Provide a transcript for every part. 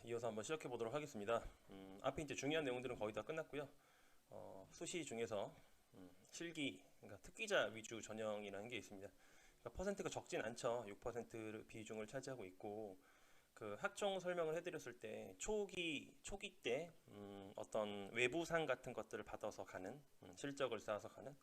이어서 한번 시작해 보도록 하겠습니다. 앞에 이제 중요한 내용들은 거의 다 끝났고요. 수시 중에서 실기, 그러니까 특기자 위주 전형이라는 게 있습니다. 그러니까 퍼센트가 적진 않죠. 6% 비중을 차지하고 있고, 그 학종 설명을 해드렸을 때 초기 때 어떤 외부상 같은 것들을 받아서 가는 실적을 쌓아서 가는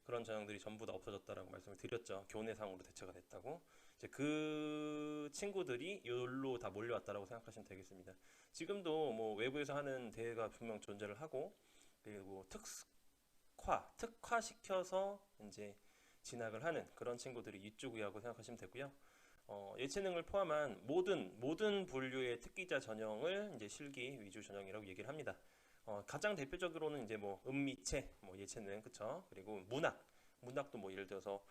그런 전형들이 전부 다 없어졌다라고 말씀을 드렸죠. 교내상으로 대체가 됐다고. 이제 그 친구들이 여기로 다 몰려왔다라고 생각하시면 되겠습니다. 지금도 뭐 외부에서 하는 대회가 분명 존재를 하고, 그리고 특화시켜서 이제 진학을 하는 그런 친구들이 이쪽이라고 생각하시면 되고요. 예체능을 포함한 모든 분류의 특기자 전형을 이제 실기 위주 전형이라고 얘기를 합니다. 가장 대표적으로는 이제 뭐 음미체, 뭐 예체능, 그쵸? 그리고 문학도 뭐 예를 들어서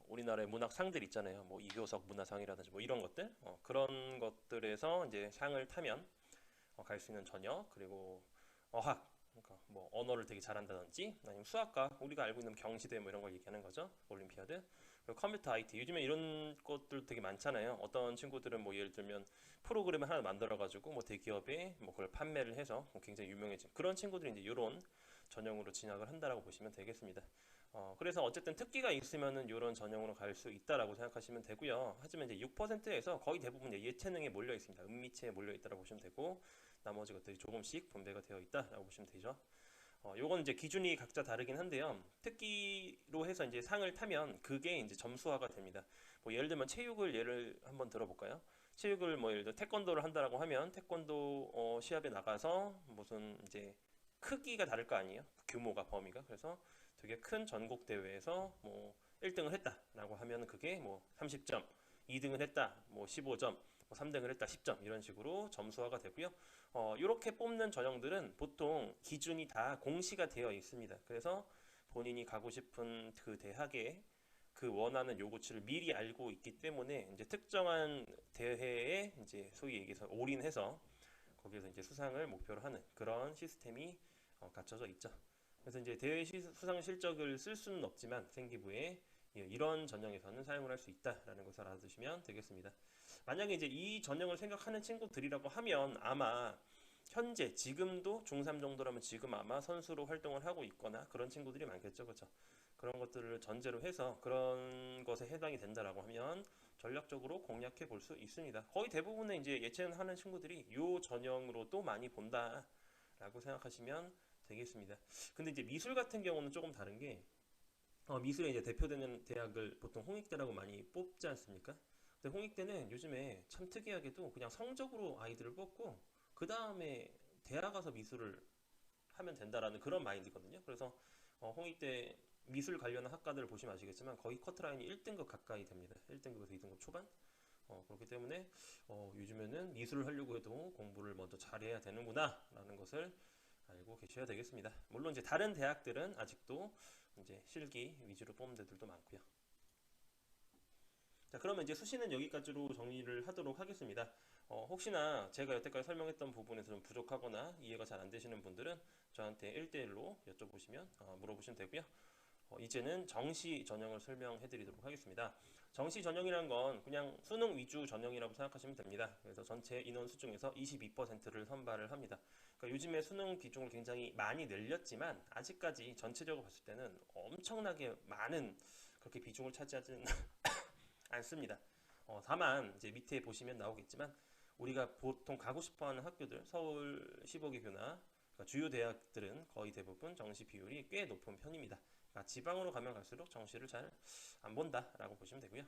우리나라의 문학상들 있잖아요. 뭐 이교석 문화상이라든지 뭐 이런 것들, 그런 것들에서 이제 상을 타면 갈 수 있는 전형, 그리고 어학, 그러니까 뭐 언어를 되게 잘한다든지, 아니면 수학과 우리가 알고 있는 경시대 뭐 이런 걸 얘기하는 거죠. 올림피아드. 그리고 컴퓨터 IT, 요즘에 이런 것들 되게 많잖아요. 어떤 친구들은 뭐 예를 들면 프로그램을 하나 만들어 가지고 뭐 대기업에 뭐 그걸 판매를 해서 뭐 굉장히 유명해진 그런 친구들이 이제 이런 전형으로 진학을 한다라고 보시면 되겠습니다. 그래서 어쨌든 특기가 있으면은 이런 전형으로 갈 수 있다라고 생각하시면 되고요. 하지만 이제 6%에서 거의 대부분 예체능에 몰려 있습니다. 음미체에 몰려 있다라고 보시면 되고, 나머지 것들이 조금씩 분배가 되어 있다라고 보시면 되죠. 요건 이제 기준이 각자 다르긴 한데요. 특기로 해서 이제 상을 타면 그게 이제 점수화가 됩니다. 뭐 예를 들면 체육을 예를 한번 들어볼까요? 체육을 뭐 예를 들어 태권도를 한다라고 하면 태권도 시합에 나가서 무슨 이제 크기가 다를 거 아니에요? 규모가 범위가. 그래서 되게 큰 전국 대회에서 뭐 1등을 했다라고 하면 그게 뭐 30점, 2등을 했다, 뭐 15점, 뭐 3등을 했다 10점 이런 식으로 점수화가 되고요. 이렇게 뽑는 전형들은 보통 기준이 다 공시가 되어 있습니다. 그래서 본인이 가고 싶은 그 대학에 그 원하는 요구치를 미리 알고 있기 때문에 이제 특정한 대회에 이제 소위 얘기해서 올인해서 거기에서 이제 수상을 목표로 하는 그런 시스템이 갖춰져 있죠. 그래서 이제 대회 수상 실적을 쓸 수는 없지만 생기부에 이런 전형에서는 사용을 할 수 있다라는 것을 알아두시면 되겠습니다. 만약에 이제 이 전형을 생각하는 친구들이라고 하면 아마 현재 지금도 중3 정도라면 지금 아마 선수로 활동을 하고 있거나 그런 친구들이 많겠죠, 그렇죠? 그런 것들을 전제로 해서 그런 것에 해당이 된다라고 하면 전략적으로 공략해 볼 수 있습니다. 거의 대부분의 이제 예체능 하는 친구들이 이 전형으로도 많이 본다라고 생각하시면 되겠습니다. 근데 이제 미술 같은 경우는 조금 다른 게 미술에 이제 대표되는 대학을 보통 홍익대라고 많이 뽑지 않습니까? 근데 홍익대는 요즘에 참 특이하게도 그냥 성적으로 아이들을 뽑고 그 다음에 대학 가서 미술을 하면 된다라는 그런 마인드거든요. 그래서 홍익대 미술 관련한 학과들을 보시면 아시겠지만 거의 커트라인이 1등급 가까이 됩니다. 1등급에서 2등급 초반. 그렇기 때문에 요즘에는 미술을 하려고 해도 공부를 먼저 잘해야 되는구나 라는 것을 알고 계셔야 되겠습니다. 물론 이제 다른 대학들은 아직도 이제 실기 위주로 뽑는 데들도 많고요. 자, 그러면 이제 수시는 여기까지로 정리를 하도록 하겠습니다. 혹시나 제가 여태까지 설명했던 부분에서 좀 부족하거나 이해가 잘 안 되시는 분들은 저한테 1대1로 여쭤보시면, 물어보시면 되고요. 이제는 정시 전형을 설명해 드리도록 하겠습니다. 정시 전형이란 건 그냥 수능 위주 전형이라고 생각하시면 됩니다. 그래서 전체 인원수 중에서 22%를 선발을 합니다. 그러니까 요즘에 수능 비중을 굉장히 많이 늘렸지만 아직까지 전체적으로 봤을 때는 엄청나게 많은 그렇게 비중을 차지하지는 않습니다. 다만 이제 밑에 보시면 나오겠지만 우리가 보통 가고 싶어하는 학교들 서울 15개교나 그러니까 주요 대학들은 거의 대부분 정시 비율이 꽤 높은 편입니다. 그러니까 지방으로 가면 갈수록 정시를 잘 안 본다라고 보시면 되고요.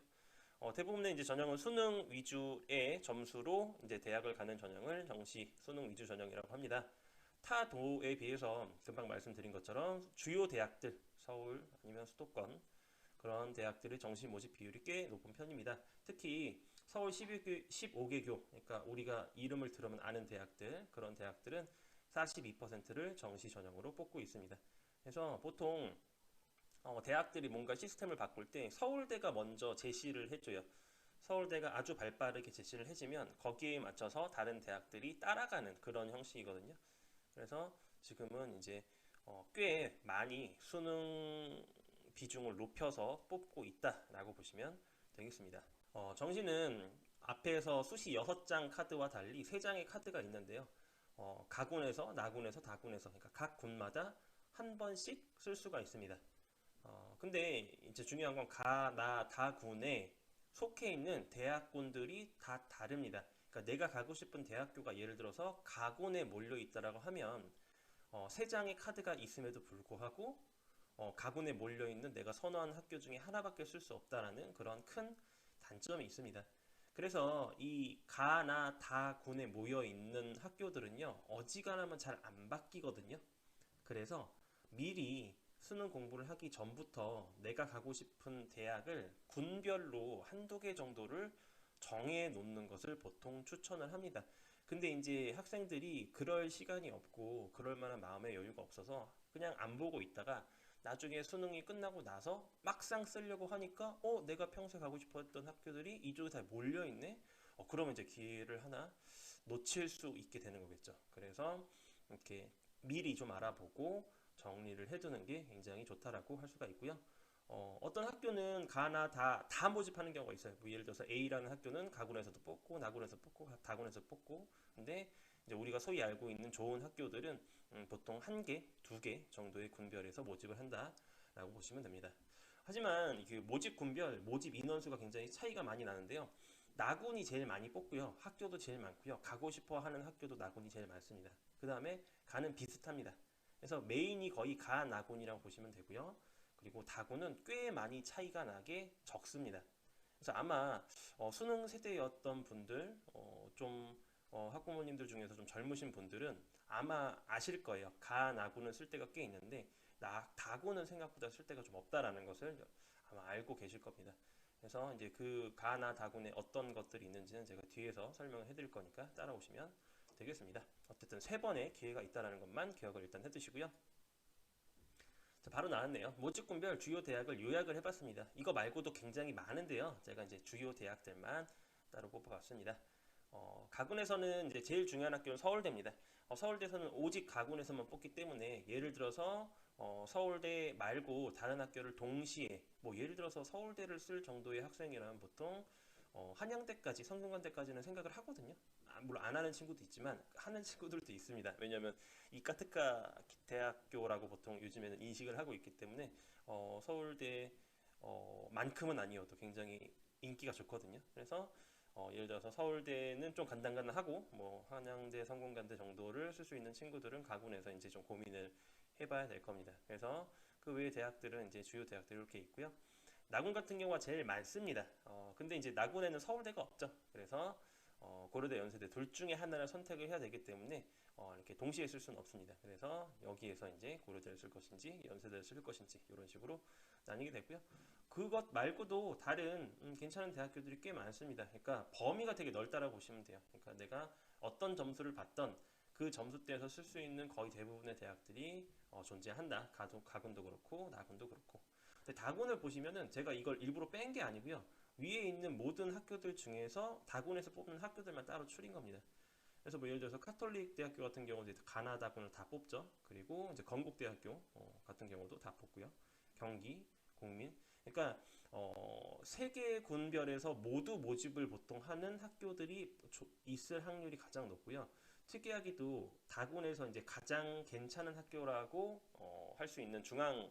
대부분의 이제 전형은 수능 위주의 점수로 이제 대학을 가는 전형을 정시 수능 위주 전형이라고 합니다. 타 도에 비해서 금방 말씀드린 것처럼 주요 대학들 서울 아니면 수도권 그런 대학들의 정시 모집 비율이 꽤 높은 편입니다. 특히 서울 15개교, 그러니까 우리가 이름을 들으면 아는 대학들, 그런 대학들은 42%를 정시 전형으로 뽑고 있습니다. 그래서 보통 대학들이 뭔가 시스템을 바꿀 때 서울대가 먼저 제시를 해줘요. 서울대가 아주 발빠르게 제시를 해주면 거기에 맞춰서 다른 대학들이 따라가는 그런 형식이거든요. 그래서 지금은 이제 꽤 많이 수능 비중을 높여서 뽑고 있다라고 보시면 되겠습니다. 정시는 앞에서 수시 6장 카드와 달리 3장의 카드가 있는데요. 가군에서, 나군에서, 다군에서, 그러니까 각 군마다 한 번씩 쓸 수가 있습니다. 근데 이제 중요한 건 가, 나, 다군에 속해 있는 대학군들이 다 다릅니다. 그러니까 내가 가고 싶은 대학교가 예를 들어서 가군에 몰려 있다라고 하면 3장의 카드가 있음에도 불구하고 가군에 몰려 있는 내가 선호하는 학교 중에 하나밖에 쓸 수 없다라는 그런 큰 단점이 있습니다. 그래서 이 가나 다군에 모여 있는 학교들은요, 어지간하면 잘 안 바뀌거든요. 그래서 미리 수능 공부를 하기 전부터 내가 가고 싶은 대학을 군별로 한두 개 정도를 정해 놓는 것을 보통 추천을 합니다. 근데 이제 학생들이 그럴 시간이 없고 그럴 만한 마음의 여유가 없어서 그냥 안 보고 있다가 나중에 수능이 끝나고 나서 막상 쓰려고 하니까 내가 평소에 가고 싶었던 학교들이 이쪽에 다 몰려 있네. 그러면 이제 기회를 하나 놓칠 수 있게 되는 거겠죠. 그래서 이렇게 미리 좀 알아보고 정리를 해두는 게 굉장히 좋다라고 할 수가 있고요. 어떤 학교는 가나 다 모집하는 경우가 있어요. 뭐 예를 들어서 A라는 학교는 가군에서도 뽑고 나군에서 뽑고 다군에서 뽑고. 근데 이제 우리가 소위 알고 있는 좋은 학교들은 보통 1개, 2개 정도의 군별에서 모집을 한다라고 보시면 됩니다. 하지만 그 모집 군별, 모집 인원수가 굉장히 차이가 많이 나는데요. 나군이 제일 많이 뽑고요. 학교도 제일 많고요. 가고 싶어 하는 학교도 나군이 제일 많습니다. 그 다음에 가는 비슷합니다. 그래서 메인이 거의 가 나군이라고 보시면 되고요. 그리고 다군은 꽤 많이 차이가 나게 적습니다. 그래서 아마 수능 세대였던 분들, 학부모님들 중에서 좀 젊으신 분들은 아마 아실 거예요. 가 나군은 쓸 때가 꽤 있는데 다군은 생각보다 쓸 때가 좀 없다라는 것을 아마 알고 계실 겁니다. 그래서 이제 그 가나 다군에 어떤 것들이 있는지는 제가 뒤에서 설명을 해드릴 거니까 따라오시면 되겠습니다. 어쨌든 3번의 기회가 있다는 것만 기억을 일단 해두시고요. 자, 바로 나왔네요. 모집군별 주요 대학을 요약을 해봤습니다. 이거 말고도 굉장히 많은데요. 제가 이제 주요 대학들만 따로 뽑아봤습니다. 가군에서는 이제 제일 중요한 학교는 서울대입니다. 서울대에서는 오직 가군에서만 뽑기 때문에 예를 들어서 서울대 말고 다른 학교를 동시에 뭐 예를 들어서 서울대를 쓸 정도의 학생이라면 보통 한양대까지 성균관대까지는 생각을 하거든요. 물론 안 하는 친구도 있지만 하는 친구들도 있습니다. 왜냐하면 이과 특과 대학교라고 보통 요즘에는 인식을 하고 있기 때문에 서울대 만큼은 아니어도 굉장히 인기가 좋거든요. 그래서 예를 들어서 서울대는 좀 간당간당하고 뭐 한양대, 성균관대 정도를 쓸 수 있는 친구들은 가군에서 이제 좀 고민을 해봐야 될 겁니다. 그래서 그 외의 대학들은 이제 주요 대학들 이렇게 있고요. 나군 같은 경우가 제일 많습니다. 근데 이제 나군에는 서울대가 없죠. 그래서 고려대, 연세대 둘 중에 하나를 선택을 해야 되기 때문에 이렇게 동시에 쓸 수는 없습니다. 그래서 여기에서 이제 고려대를 쓸 것인지 연세대를 쓸 것인지 이런 식으로 나뉘게 되고요. 그것 말고도 다른 괜찮은 대학교들이 꽤 많습니다. 그러니까 범위가 되게 넓다라고 보시면 돼요. 그러니까 내가 어떤 점수를 받던 그 점수대에서 쓸 수 있는 거의 대부분의 대학들이 존재한다. 가군도 그렇고 나군도 그렇고. 근데 다군을 보시면은 제가 이걸 일부러 뺀 게 아니고요. 위에 있는 모든 학교들 중에서 다군에서 뽑는 학교들만 따로 추린 겁니다. 그래서 뭐 예를 들어서 카톨릭 대학교 같은 경우는 이제 가나다군을 다 뽑죠. 그리고 이제 건국대학교 같은 경우도 다 뽑고요. 경기, 국민. 그러니까 세 개 군별에서 모두 모집을 보통 하는 학교들이 있을 확률이 가장 높고요. 특이하게도 다군에서 이제 가장 괜찮은 학교라고 할 수 있는 중앙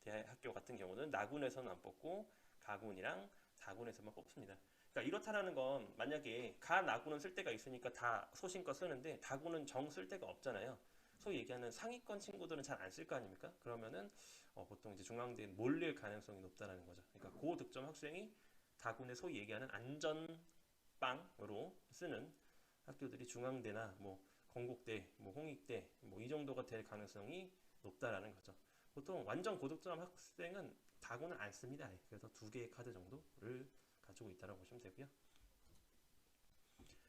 대학교 같은 경우는 나군에서는 안 뽑고 가군이랑 다군에서만 뽑습니다. 그러니까 이렇다라는 건 만약에 가 나군은 쓸 데가 있으니까 다 소신껏 쓰는데 다군은 정 쓸 데가 없잖아요. 소위 얘기하는 상위권 친구들은 잘 안 쓸 거 아닙니까? 그러면은 보통 이제 중앙대에 몰릴 가능성이 높다라는 거죠. 그러니까 고득점 학생이 다군의 소위 얘기하는 안전빵으로 쓰는 학교들이 중앙대나 뭐 건국대, 뭐 홍익대 뭐 이 정도가 될 가능성이 높다라는 거죠. 보통 완전 고득점 학생은 다군을 안 씁니다. 그래서 2개의 카드 정도를 가지고 있다고 보시면 되고요.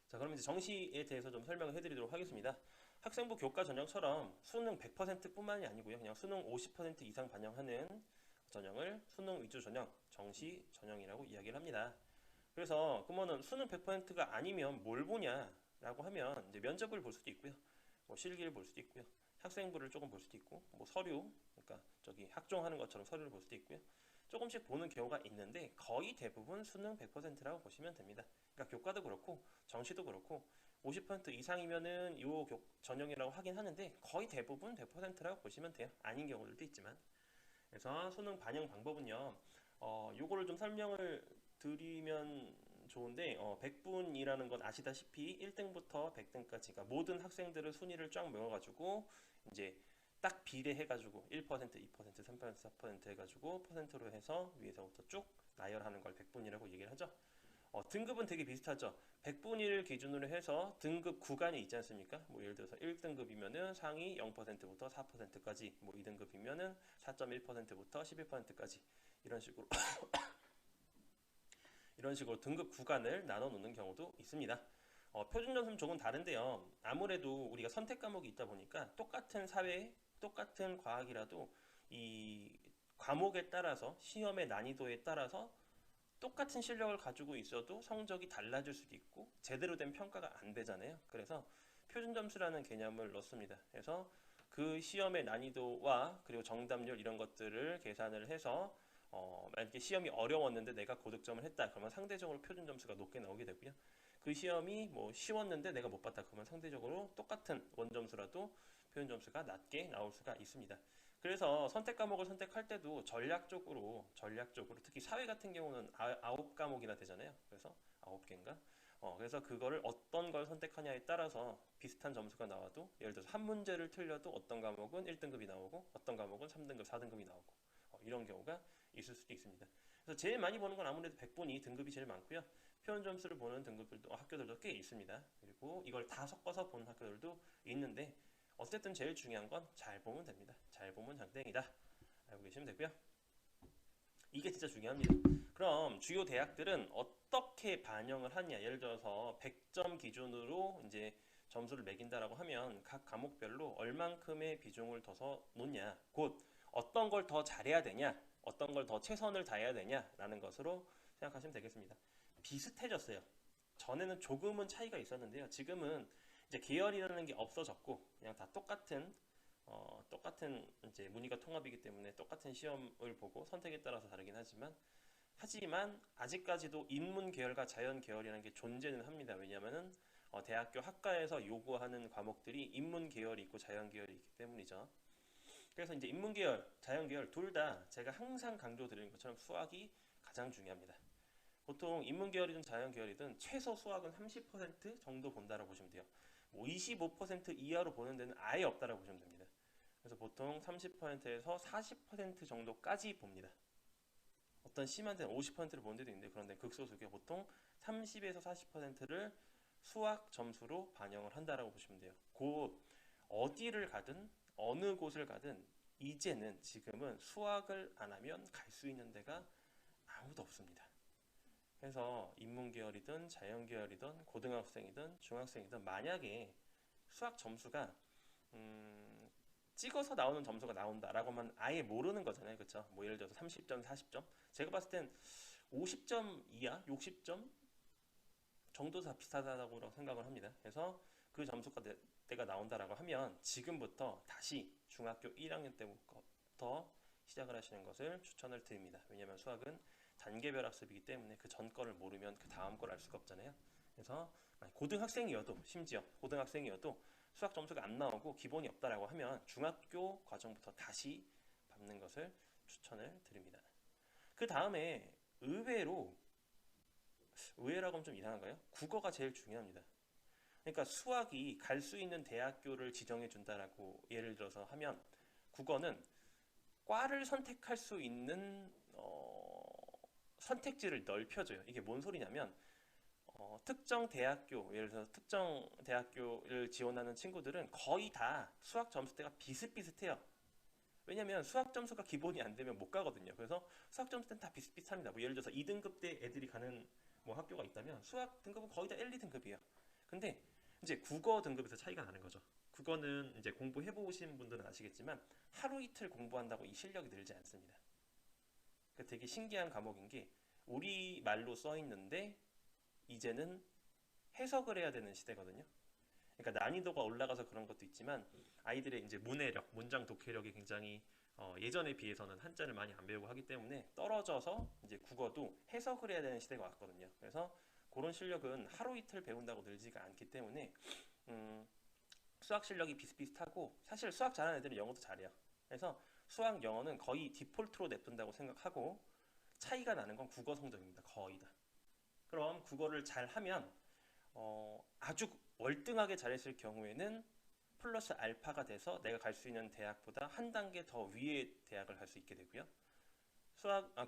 자, 그럼 이제 정시에 대해서 좀 설명을 해드리도록 하겠습니다. 학생부 교과 전형처럼 수능 100%뿐만이 아니고요. 그냥 수능 50% 이상 반영하는 전형을 수능 위주 전형, 정시 전형이라고 이야기를 합니다. 그래서 그러면은 수능 100%가 아니면 뭘 보냐라고 하면 이제 면접을 볼 수도 있고요. 뭐 실기를 볼 수도 있고요. 학생부를 조금 볼 수도 있고, 뭐 서류, 그러니까 저기 학종하는 것처럼 서류를 볼 수도 있고요. 조금씩 보는 경우가 있는데 거의 대부분 수능 100%라고 보시면 됩니다. 그러니까 교과도 그렇고 정시도 그렇고 50% 이상이면은 요 전형이라고 하긴 하는데 거의 대부분 100%라고 보시면 돼요. 아닌 경우들도 있지만. 그래서 수능 반영 방법은요. 요거를 좀 설명을 드리면 좋은데 100분이라는 건 아시다시피 1등부터 100등까지 그러니까 모든 학생들의 순위를 쫙 모아가지고 이제 딱 비례해가지고 1%, 2%, 3%, 4% 해가지고 퍼센트로 해서 위에서부터 쭉 나열하는 걸 100분이라고 얘기를 하죠. 등급은 되게 비슷하죠. 100분위를 기준으로 해서 등급 구간이 있지 않습니까? 뭐 예를 들어서 1등급이면은 상위 0%부터 4%까지, 뭐 2등급이면은 4.1%부터 11%까지 이런 식으로 이런 식으로 등급 구간을 나눠 놓는 경우도 있습니다. 표준 점수는 조금 다른데요. 아무래도 우리가 선택 과목이 있다 보니까 똑같은 사회, 똑같은 과학이라도 이 과목에 따라서 시험의 난이도에 따라서 똑같은 실력을 가지고 있어도 성적이 달라질 수도 있고 제대로 된 평가가 안 되잖아요. 그래서 표준 점수라는 개념을 넣습니다. 그래서 그 시험의 난이도와 그리고 정답률 이런 것들을 계산을 해서 만약에 시험이 어려웠는데 내가 고득점을 했다 그러면 상대적으로 표준 점수가 높게 나오게 되고요. 그 시험이 뭐 쉬웠는데 내가 못 봤다 그러면 상대적으로 똑같은 원점수라도 표준 점수가 낮게 나올 수가 있습니다. 그래서 선택 과목을 선택할 때도 전략적으로 특히 사회 같은 경우는 9과목이나 되잖아요. 그래서 9개인가? 그래서 그거를 어떤 걸 선택하냐에 따라서 비슷한 점수가 나와도 예를 들어서 한 문제를 틀려도 어떤 과목은 1등급이 나오고 어떤 과목은 3등급, 4등급이 나오고 이런 경우가 있을 수도 있습니다. 그래서 제일 많이 보는 건 아무래도 100분위 등급이 제일 많고요. 표현 점수를 보는 등급들도 학교들도 꽤 있습니다. 그리고 이걸 다 섞어서 보는 학교들도 있는데 어쨌든 제일 중요한 건 잘 보면 됩니다. 잘 보면 장땡이다. 알고 계시면 되고요. 이게 진짜 중요합니다. 그럼 주요 대학들은 어떻게 반영을 하냐? 예를 들어서 100점 기준으로 이제 점수를 매긴다라고 하면 각 과목별로 얼만큼의 비중을 둬서 놓냐? 곧 어떤 걸 더 잘해야 되냐? 어떤 걸 더 최선을 다해야 되냐라는 것으로 생각하시면 되겠습니다. 비슷해졌어요. 전에는 조금은 차이가 있었는데요. 지금은 이제 계열이라는 게 없어졌고 그냥 다 똑같은 이제 문의가 통합이기 때문에 똑같은 시험을 보고 선택에 따라서 다르긴 하지만 아직까지도 인문 계열과 자연 계열이라는 게 존재는 합니다. 왜냐하면은 대학교 학과에서 요구하는 과목들이 인문 계열이 있고 자연 계열이 있기 때문이죠. 그래서 이제 인문 계열, 자연 계열 둘 다 제가 항상 강조드리는 것처럼 수학이 가장 중요합니다. 보통 인문 계열이든 자연 계열이든 최소 수학은 30% 정도 본다라고 보시면 돼요. 뭐 25% 이하로 보는 데는 아예 없다라고 보시면 됩니다. 그래서 보통 30%에서 40% 정도까지 봅니다. 어떤 심한 데는 50%를 보는 데도 있는데 그런데 극소수고요. 보통 30에서 40%를 수학 점수로 반영을 한다라고 보시면 돼요. 곧 어디를 가든 어느 곳을 가든 이제는 지금은 수학을 안 하면 갈 수 있는 데가 아무도 없습니다. 그래서 인문계열이든 자연계열이든 고등학생이든 중학생이든 만약에 수학 점수가 찍어서 나오는 점수가 나온다라고만 아예 모르는 거잖아요. 그렇죠? 뭐 예를 들어서 30점, 40점. 제가 봤을 땐 50점 이하, 60점 정도 다 비슷하다고 생각을 합니다. 그래서 그 점수가 때가 나온다라고 하면 지금부터 다시 중학교 1학년 때부터 시작을 하시는 것을 추천을 드립니다. 왜냐하면 수학은 단계별 학습이기 때문에 그 전 거를 모르면 그 다음 걸 알 수가 없잖아요. 그래서 고등학생이어도 심지어 고등학생이어도 수학 점수가 안 나오고 기본이 없다라고 하면 중학교 과정부터 다시 밟는 것을 추천을 드립니다. 그 다음에 의외라고 하면 좀 이상한가요? 국어가 제일 중요합니다. 그러니까 수학이 갈 수 있는 대학교를 지정해 준다라고 예를 들어서 하면 국어는 과를 선택할 수 있는 선택지를 넓혀줘요. 이게 뭔 소리냐면 특정 대학교, 예를 들어서 특정 대학교를 지원하는 친구들은 거의 다 수학 점수대가 비슷비슷해요. 왜냐면 수학 점수가 기본이 안 되면 못 가거든요. 그래서 수학 점수대는 다 비슷비슷합니다. 뭐 예를 들어서 2등급 대 애들이 가는 뭐 학교가 있다면 수학 등급은 거의 다 1, 2등급이에요. 근데 이제 국어 등급에서 차이가 나는 거죠. 국어는 이제 공부해 보신 분들은 아시겠지만 하루 이틀 공부한다고 이 실력이 늘지 않습니다. 그러니까 되게 신기한 과목인 게 우리 말로 써 있는데 이제는 해석을 해야 되는 시대거든요. 그러니까 난이도가 올라가서 그런 것도 있지만 아이들의 이제 문해력, 문장 독해력이 굉장히 예전에 비해서는 한자를 많이 안 배우고 하기 때문에 떨어져서 이제 국어도 해석을 해야 되는 시대가 왔거든요. 그래서 그런 실력은 하루 이틀 배운다고 늘지가 않기 때문에 수학 실력이 비슷비슷하고, 사실 수학 잘하는 애들은 영어도 잘해요. 그래서 수학, 영어는 거의 디폴트로 냅둔다고 생각하고, 차이가 나는 건 국어 성적입니다. 거의 다. 그럼 국어를 잘하면 아주 월등하게 잘했을 경우에는 플러스 알파가 돼서 내가 갈 수 있는 대학보다 한 단계 더 위의 대학을 갈 수 있게 되고요.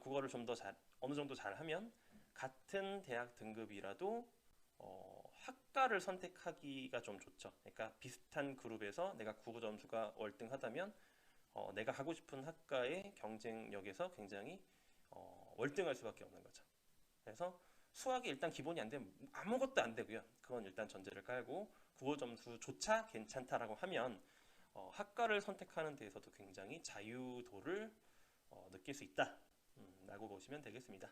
국어를 좀 더 어느 정도 잘하면 같은 대학 등급이라도 학과를 선택하기가 좀 좋죠. 그러니까 비슷한 그룹에서 내가 국어 점수가 월등하다면 내가 가고 싶은 학과의 경쟁력에서 굉장히 월등할 수밖에 없는 거죠. 그래서 수학이 일단 기본이 안 되면 아무것도 안 되고요. 그건 일단 전제를 깔고 국어 점수조차 괜찮다라고 하면 학과를 선택하는 데에서도 굉장히 자유도를 느낄 수 있다 라고 보시면 되겠습니다.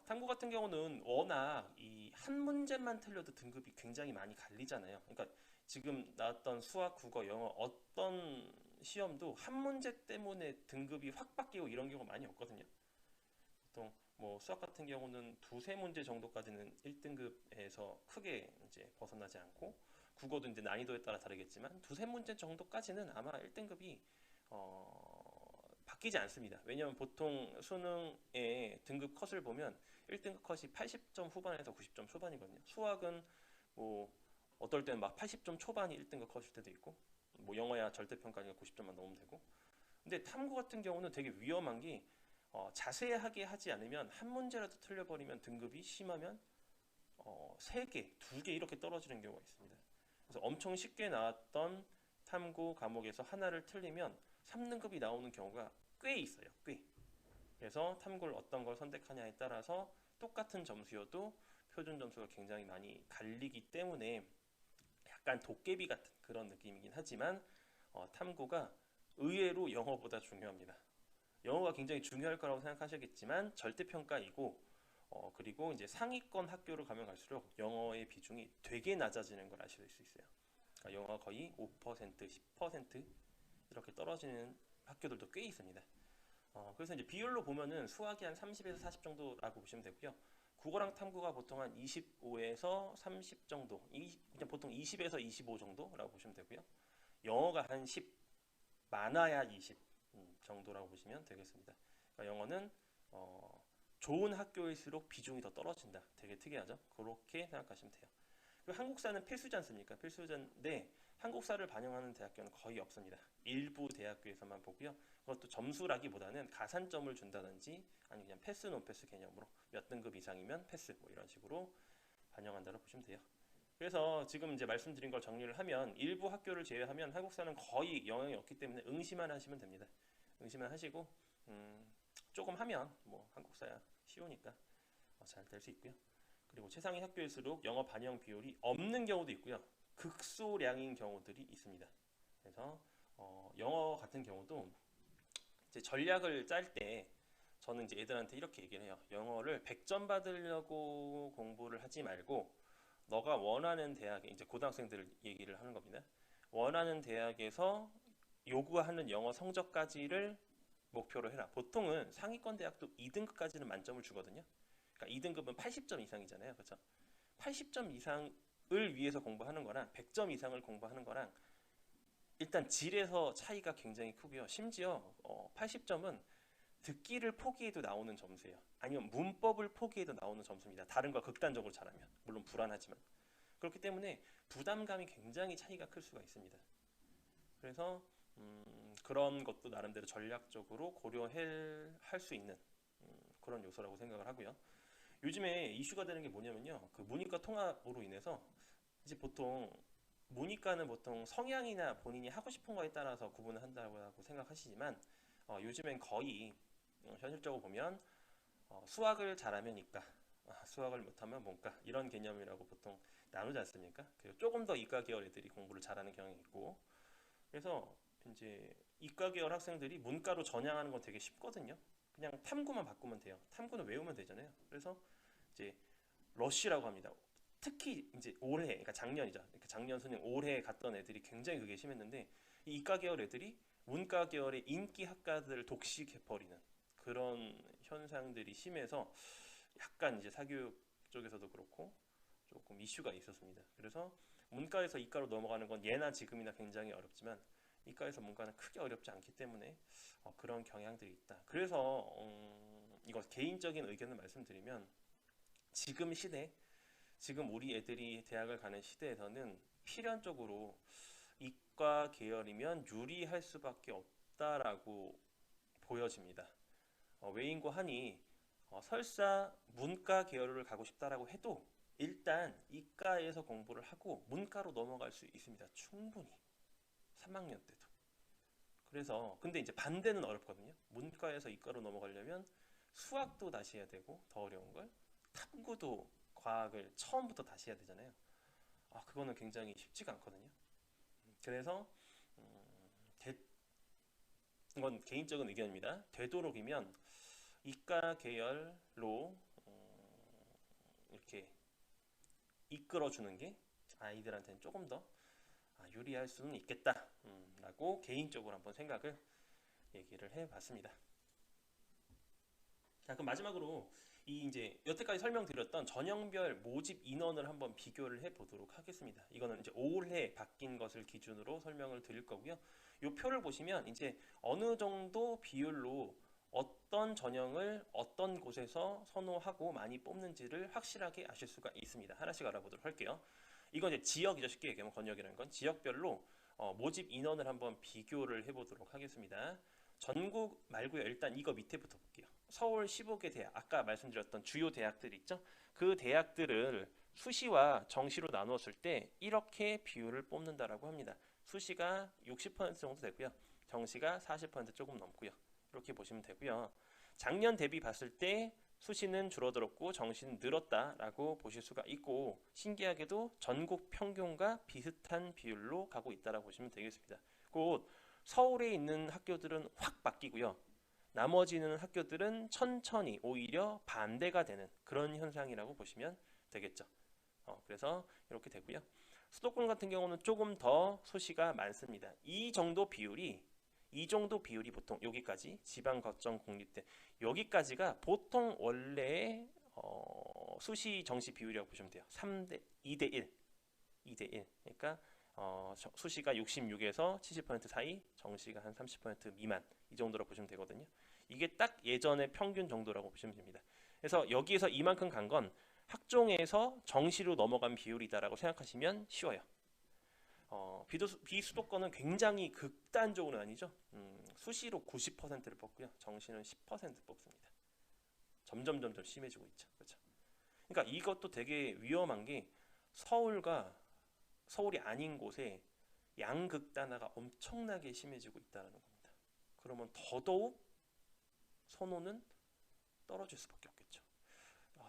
탐구 같은 경우는 워낙 이 한 문제만 틀려도 등급이 굉장히 많이 갈리잖아요. 그러니까 지금 나왔던 수학, 국어, 영어 어떤 시험도 한 문제 때문에 등급이 확 바뀌고 이런 경우가 많이 없거든요. 보통 뭐 수학 같은 경우는 두세 문제 정도까지는 1등급에서 크게 이제 벗어나지 않고, 국어도 이제 난이도에 따라 다르겠지만 두세 문제 정도까지는 아마 1등급이 바뀌지 않습니다. 왜냐하면 보통 수능의 등급 컷을 보면 1등급 컷이 80점 후반에서 90점 초반이거든요. 수학은 뭐 어떨 때는 막 80점 초반이 1등급 컷일 때도 있고, 뭐 영어야 절대평가니까 90점만 넣으면 되고. 근데 탐구 같은 경우는 되게 위험한 게 자세하게 하지 않으면 한 문제라도 틀려버리면 등급이 심하면 3개, 2개 이렇게 떨어지는 경우가 있습니다. 그래서 엄청 쉽게 나왔던 탐구 과목에서 하나를 틀리면 3등급이 나오는 경우가 꽤 있어요. 꽤. 그래서 탐구를 어떤 걸 선택하냐에 따라서 똑같은 점수여도 표준 점수가 굉장히 많이 갈리기 때문에 약간 도깨비 같은 그런 느낌이긴 하지만 탐구가 의외로 영어보다 중요합니다. 영어가 굉장히 중요할 거라고 생각하시겠지만 절대평가이고, 그리고 이제 상위권 학교를 가면 갈수록 영어의 비중이 되게 낮아지는 걸 아실 수 있어요. 그러니까 영어가 거의 5%, 10% 이렇게 떨어지는 학교들도 꽤 있습니다. 그래서 이제 비율로 보면은 수학이 한 30에서 40 정도라고 보시면 되고요. 국어랑 탐구가 보통 한 25에서 30 정도, 그냥 보통 20에서 25 정도라고 보시면 되고요. 영어가 한 10, 많아야 20 정도라고 보시면 되겠습니다. 그러니까 영어는 좋은 학교일수록 비중이 더 떨어진다. 되게 특이하죠? 그렇게 생각하시면 돼요. 그리고 한국사는 필수지 않습니까? 필수인데 한국사를 반영하는 대학교는 거의 없습니다. 일부 대학교에서만 보고요. 그것도 점수라기보다는 가산점을 준다든지 아니면 그냥 패스 논패스 개념으로 몇 등급 이상이면 패스 뭐 이런 식으로 반영한다고 보시면 돼요. 그래서 지금 이제 말씀드린 걸 정리를 하면 일부 학교를 제외하면 한국사는 거의 영향이 없기 때문에 응시만 하시면 됩니다. 응시만 하시고 조금 하면 뭐 한국사야 쉬우니까 잘 될 수 있고요. 그리고 최상위 학교일수록 영어 반영 비율이 없는 경우도 있고요. 극소량인 경우들이 있습니다. 그래서 영어 같은 경우도 이제 전략을 짤 때 저는 이제 애들한테 이렇게 얘기를 해요. 영어를 100점 받으려고 공부를 하지 말고 너가 원하는 대학에, 이제 고등학생들 얘기를 하는 겁니다. 원하는 대학에서 요구하는 영어 성적까지를 목표로 해라. 보통은 상위권 대학도 2등급까지는 만점을 주거든요. 그러니까 2등급은 80점 이상이잖아요. 그렇죠? 80점 이상을 위해서 공부하는 거랑 100점 이상을 공부하는 거랑 일단 질에서 차이가 굉장히 크고요. 심지어 80점은 듣기를 포기해도 나오는 점수예요. 아니면 문법을 포기해도 나오는 점수입니다. 다른 걸 극단적으로 잘하면. 물론 불안하지만. 그렇기 때문에 부담감이 굉장히 차이가 클 수가 있습니다. 그래서 그런 것도 나름대로 전략적으로 고려할 수 있는 그런 요소라고 생각을 하고요. 요즘에 이슈가 되는 게 뭐냐면요. 그 문이과 통합으로 인해서 이제 보통 문이과는 보통 성향이나 본인이 하고 싶은 거에 따라서 구분을 한다고 생각하시지만 요즘엔 거의 현실적으로 보면 수학을 잘하면 이과, 수학을 못하면 문과 이런 개념이라고 보통 나누지 않습니까? 그리고 조금 더 이과 계열 애들이 공부를 잘하는 경향이 있고, 그래서 이제 이과 계열 학생들이 문과로 전향하는 건 되게 쉽거든요. 그냥 탐구만 바꾸면 돼요. 탐구는 외우면 되잖아요. 그래서 이제 러쉬라고 합니다. 특히 이제 올해, 그러니까 작년이죠. 그러니까 작년 수능 올해 갔던 애들이 굉장히 그게 심했는데, 이 이과 계열 애들이 문과 계열의 인기 학과들을 독식해버리는 그런 현상들이 심해서 약간 이제 사교육 그쪽에서도 그렇고 조금 이슈가 있었습니다. 그래서 문과에서 이과로 넘어가는 건 예나 지금이나 굉장히 어렵지만 이과에서 문과는 크게 어렵지 않기 때문에 그런 경향들이 있다. 그래서 이거 개인적인 의견을 말씀드리면 지금 시대, 지금 우리 애들이 대학을 가는 시대에서는 필연적으로 이과 계열이면 유리할 수밖에 없다라고 보여집니다. 외인고 하니 설사 문과 계열을 가고 싶다라고 해도 일단 이과에서 공부를 하고 문과로 넘어갈 수 있습니다. 충분히 3학년 때도. 그래서 근데 이제 반대는 어렵거든요. 문과에서 이과로 넘어가려면 수학도 다시 해야 되고 더 어려운 걸 탐구도 과학을 처음부터 다시 해야 되잖아요. 그거는 굉장히 쉽지가 않거든요. 그래서 이건 개인적인 의견입니다. 되도록이면 이과 계열로 이렇게 이끌어주는 게 아이들한테는 조금 더 유리할 수는 있겠다 라고 개인적으로 한번 생각을 얘기를 해봤습니다. 자, 그럼 마지막으로 이제 여태까지 설명드렸던 전형별 모집 인원을 한번 비교를 해보도록 하겠습니다. 이거는 이제 올해 바뀐 것을 기준으로 설명을 드릴 거고요. 이 표를 보시면 이제 어느 정도 비율로 어떤 전형을 어떤 곳에서 선호하고 많이 뽑는지를 확실하게 아실 수가 있습니다. 하나씩 알아보도록 할게요. 이건 이제 지역이죠. 쉽게 얘기하면 권역이라는 건 지역별로 모집 인원을 한번 비교를 해보도록 하겠습니다. 전국 말고요. 일단 이거 밑에부터 볼게요. 서울 15개 대학, 아까 말씀드렸던 주요 대학들 있죠? 그 대학들을 수시와 정시로 나누었을 때 이렇게 비율을 뽑는다라고 합니다. 수시가 60% 정도 되고요. 정시가 40% 조금 넘고요. 이렇게 보시면 되고요. 작년 대비 봤을 때 수시는 줄어들었고 정시는 늘었다라고 보실 수가 있고 신기하게도 전국 평균과 비슷한 비율로 가고 있다라고 보시면 되겠습니다. 곧 서울에 있는 학교들은 확 바뀌고요. 나머지는 학교들은 천천히 오히려 반대가 되는 그런 현상이라고 보시면 되겠죠. 그래서 이렇게 되고요. 수도권 같은 경우는 조금 더 수시가 많습니다. 이 정도 비율이 보통 여기까지 지방 거점 공립대 여기까지가 보통 원래의 수시 정시 비율이라고 보시면 돼요. 2대 1. 그러니까 수시가 66에서 70% 사이, 정시가 한 30% 미만 이 정도로 보시면 되거든요. 이게 딱 예전의 평균 정도라고 보시면 됩니다. 그래서 여기에서 이만큼 간 건 학종에서 정시로 넘어간 비율이다라고 생각하시면 쉬워요. 비수도권은 굉장히 극단적으로 아니죠. 수시로 90%를 뽑고요. 정시는 10% 뽑습니다. 점점 심해지고 있죠. 그렇죠? 그러니까 이것도 되게 위험한 게 서울이 아닌 곳에 양극단화가 엄청나게 심해지고 있다는 겁니다. 그러면 더더욱 선호는 떨어질 수밖에 없겠죠.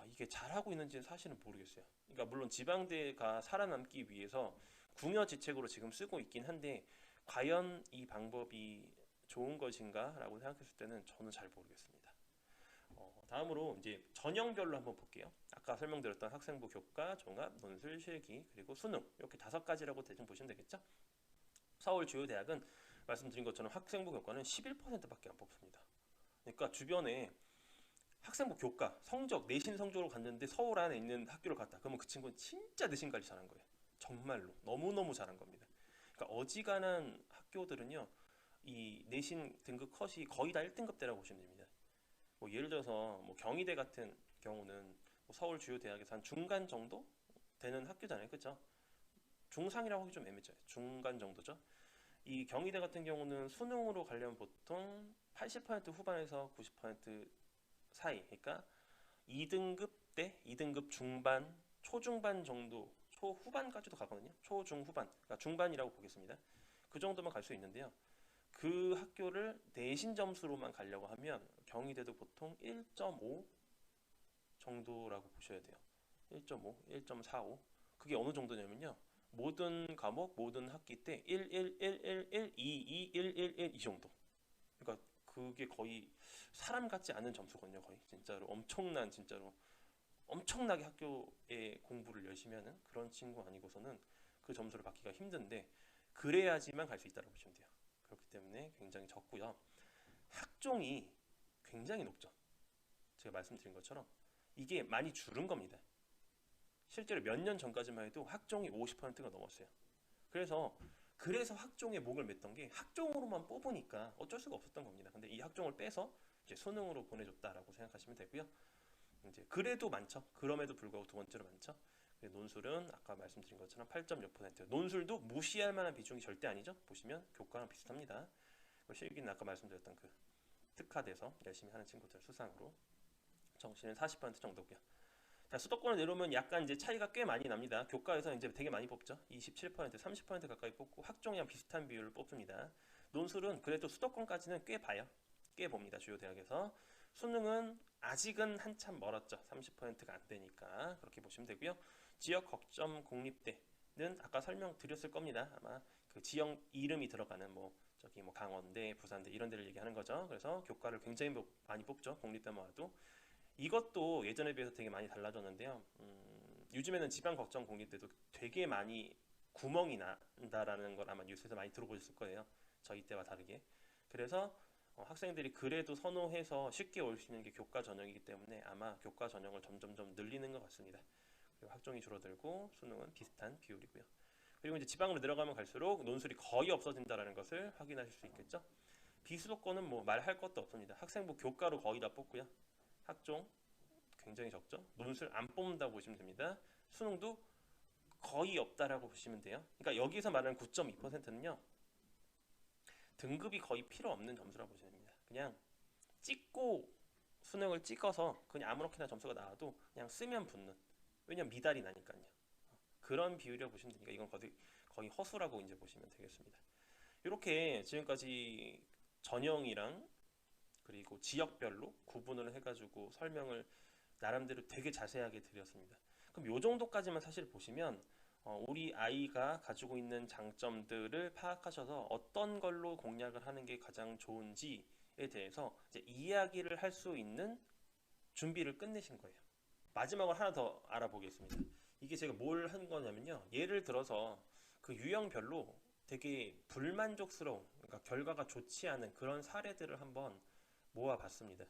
이게 잘하고 있는지는 사실은 모르겠어요. 그러니까 물론 지방대가 살아남기 위해서 궁여지책으로 지금 쓰고 있긴 한데 과연 이 방법이 좋은 것인가 라고 생각했을 때는 저는 잘 모르겠습니다. 다음으로 이제 전형별로 한번 볼게요. 아까 설명드렸던 학생부 교과, 종합, 논술, 실기, 그리고 수능 이렇게 5가지라고 대충 보시면 되겠죠. 서울 주요 대학은 말씀드린 것처럼 학생부 교과는 11%밖에 안 뽑습니다. 그러니까 주변에 학생부 교과 성적 내신 성적으로 갔는데 서울 안에 있는 학교를 갔다. 그러면 그 친구는 진짜 내신 관리 잘한 거예요. 정말로 너무너무 잘한 겁니다. 그러니까 어지간한 학교들은요, 이 내신 등급 컷이 거의 다 1등급대라고 보시면 됩니다. 뭐 예를 들어서 뭐 경희대 같은 경우는 뭐 서울 주요 대학에서 한 중간 정도 되는 학교잖아요, 그렇죠? 중상이라고 하기 좀 애매해요. 중간 정도죠. 이 경희대 같은 경우는 수능으로 가려면 보통 80% 후반에서 90% 사이, 그러니까 2등급대, 2등급 중반, 초중반 정도, 초후반까지도 가거든요. 초중후반, 그러니까 중반이라고 보겠습니다. 그 정도만 갈 수 있는데요. 그 학교를 내신 점수로만 가려고 하면 경희대도 보통 1.5 정도라고 보셔야 돼요. 1.5, 1.45. 그게 어느 정도냐면요. 모든 과목, 모든 학기 때 1, 1, 1, 1, 1, 2, 2, 1, 1, 1 이 정도. 그러니까 그게 거의 사람 같지 않은 점수거든요. 거의 진짜로 엄청나게 학교에 공부를 열심히 하는 그런 친구 아니고서는 그 점수를 받기가 힘든데 그래야지만 갈 수 있다고 보시면 돼요. 그렇기 때문에 굉장히 적고요. 학종이 굉장히 높죠. 제가 말씀드린 것처럼 이게 많이 줄은 겁니다. 실제로 몇 년 전까지만 해도 학종이 50%가 넘었어요. 그래서 학종에 목을 맸던 게 학종으로만 뽑으니까 어쩔 수가 없었던 겁니다. 근데 이 학종을 빼서 이제 수능으로 보내줬다라고 생각하시면 되고요. 이제 그래도 많죠. 그럼에도 불구하고 두 번째로 많죠. 논술은 아까 말씀드린 것처럼 8.6%. 논술도 무시할 만한 비중이 절대 아니죠. 보시면 교과랑 비슷합니다. 실기는 아까 말씀드렸던 그 특화돼서 열심히 하는 친구들 수상으로 정시는 40% 정도고요. 자, 수도권을 내려오면 약간 이제 차이가 꽤 많이 납니다. 교과에서 이제 되게 많이 뽑죠. 27%, 30% 가까이 뽑고 학종이랑 비슷한 비율을 뽑습니다. 논술은 그래도 수도권까지는 꽤 봐요. 꽤 봅니다. 주요 대학에서. 수능은 아직은 한참 멀었죠. 30%가 안 되니까 그렇게 보시면 되고요. 지역 거점 공립대는 아까 설명드렸을 겁니다. 아마 그 지역 이름이 들어가는 뭐 강원대, 부산대 이런 데를 얘기하는 거죠. 그래서 교과를 굉장히 많이 뽑죠. 공립대만 와도. 이것도 예전에 비해서 되게 많이 달라졌는데요. 요즘에는 지방 거점 공립대도 되게 많이 구멍이 난다라는 걸 아마 뉴스에서 많이 들어보셨을 거예요. 저희 때와 다르게. 그래서 학생들이 그래도 선호해서 쉽게 올 수 있는 게 교과 전형이기 때문에 아마 교과 전형을 점점점 늘리는 것 같습니다. 그리고 학종이 줄어들고 수능은 비슷한 비율이고요. 그리고 이제 지방으로 내려가면 갈수록 논술이 거의 없어진다는 것을 확인하실 수 있겠죠. 비수도권은 뭐 말할 것도 없습니다. 학생부 교과로 거의 다 뽑고요. 학종 굉장히 적죠. 논술 안 뽑는다고 보시면 됩니다. 수능도 거의 없다라고 보시면 돼요. 그러니까 여기서 말하는 9.2%는요. 등급이 거의 필요 없는 점수라고 보시면 됩니다. 그냥 찍고 수능을 찍어서 그냥 아무렇게나 점수가 나와도 그냥 쓰면 붙는. 왜냐면 미달이 나니까요. 그런 비율이라고 보시면 되니까 이건 거의 허수라고 이제 보시면 되겠습니다. 이렇게 지금까지 전형이랑 그리고 지역별로 구분을 해가지고 설명을 나름대로 되게 자세하게 드렸습니다. 그럼 요 정도까지만 사실 보시면 우리 아이가 가지고 있는 장점들을 파악하셔서 어떤 걸로 공략을 하는 게 가장 좋은지에 대해서 이제 이야기를 할 수 있는 준비를 끝내신 거예요. 마지막으로 하나 더 알아보겠습니다. 이게 제가 뭘 한 거냐면요. 예를 들어서 그 유형별로 되게 불만족스러운, 그러니까 결과가 좋지 않은 그런 사례들을 한번 모아봤습니다.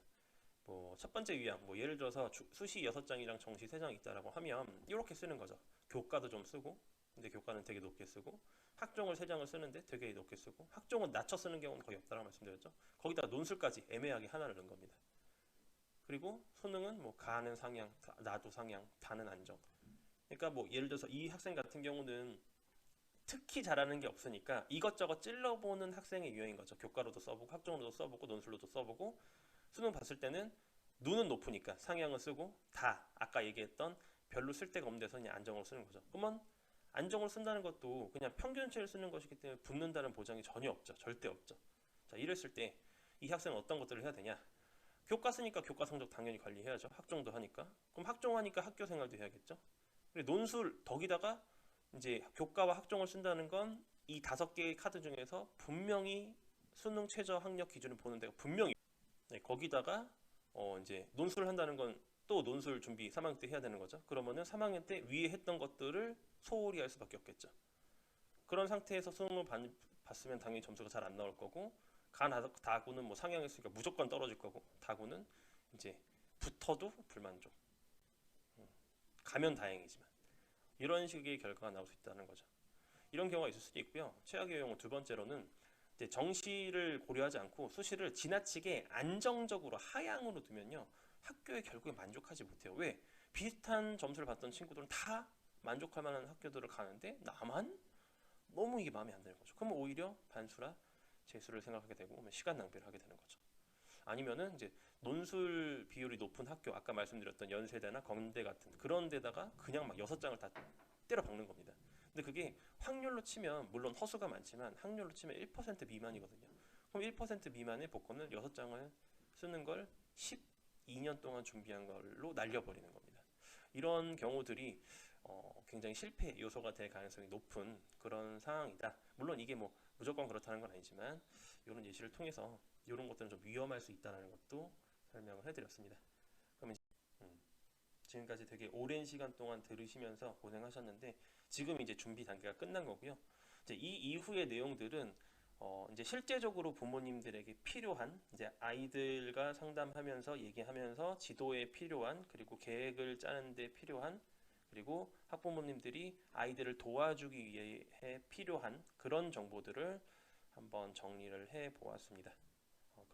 뭐 첫 번째 유형, 뭐 예를 들어서 수시 6장이랑 정시 3장 있다라고 하면 이렇게 쓰는 거죠. 교과도 좀 쓰고, 근데 교과는 되게 높게 쓰고, 학종을 3장을 쓰는데 되게 높게 쓰고, 학종은 낮춰 쓰는 경우는 거의 없다라고 말씀드렸죠. 거기다가 논술까지 애매하게 하나를 넣은 겁니다. 그리고 수능은 뭐 가는 상향, 나도 상향, 다는 안정. 그러니까 뭐 예를 들어서 이 학생 같은 경우는 특히 잘하는 게 없으니까 이것저것 찔러보는 학생의 유형인 거죠. 교과로도 써보고 학종으로도 써보고 논술로도 써보고 수능 봤을 때는 눈은 높으니까 상향을 쓰고 다 아까 얘기했던 별로 쓸 데가 없는 데서 그냥 안정을 쓰는 거죠. 그러면 안정을 쓴다는 것도 그냥 평균치를 쓰는 것이기 때문에 붙는다는 보장이 전혀 없죠. 절대 없죠. 자, 이랬을 때 이 학생은 어떤 것들을 해야 되냐? 교과 쓰니까 교과 성적 당연히 관리해야죠. 학종도 하니까. 그럼 학종 하니까 학교 생활도 해야겠죠. 그리고 논술 덕이다가 이제 교과와 학종을 쓴다는 건 이 5개의 카드 중에서 분명히 수능 최저 학력 기준을 보는 데가 분명히 거기다가 이제 논술을 한다는 건 또 논술 준비 3학년 때 해야 되는 거죠. 그러면은 3학년 때 위에 했던 것들을 소홀히 할 수밖에 없겠죠. 그런 상태에서 수능을 봤으면 당연히 점수가 잘 안 나올 거고 다구는 뭐 상향했으니까 무조건 떨어질 거고 다구는 이제 붙어도 불만족. 가면 다행이지만 이런 식의 결과가 나올 수 있다는 거죠. 이런 경우가 있을 수도 있고요. 최악의 경우 두 번째로는 이제 정시를 고려하지 않고 수시를 지나치게 안정적으로 하향으로 두면요. 학교의 결국에 만족하지 못해요. 왜? 비슷한 점수를 받던 친구들은 다 만족할 만한 학교들을 가는데 나만 너무 이게 마음에 안 드는 거죠. 그러면 오히려 반수라 재수를 생각하게 되고 시간 낭비를 하게 되는 거죠. 아니면은 이제 논술 비율이 높은 학교, 아까 말씀드렸던 연세대나 건대 같은 그런 데다가 그냥 막 6장을 다 때려 박는 겁니다. 근데 그게 확률로 치면 물론 허수가 많지만 확률로 치면 1% 미만이거든요. 그럼 1% 미만의 복권을 6장을 쓰는 걸 12년 동안 준비한 걸로 날려버리는 겁니다. 이런 경우들이 굉장히 실패 요소가 될 가능성이 높은 그런 상황이다. 물론 이게 뭐 무조건 그렇다는 건 아니지만 이런 예시를 통해서 이런 것들은 좀 위험할 수 있다는 것도 설명을 해드렸습니다. 그럼 지금까지 되게 오랜 시간 동안 들으시면서 고생하셨는데 지금 이제 준비 단계가 끝난 거고요. 이제 이 이후의 내용들은 이제 실제적으로 부모님들에게 필요한 이제 아이들과 상담하면서 얘기하면서 지도에 필요한 그리고 계획을 짜는데 필요한 그리고 학부모님들이 아이들을 도와주기 위해 필요한 그런 정보들을 한번 정리를 해 보았습니다. 그러면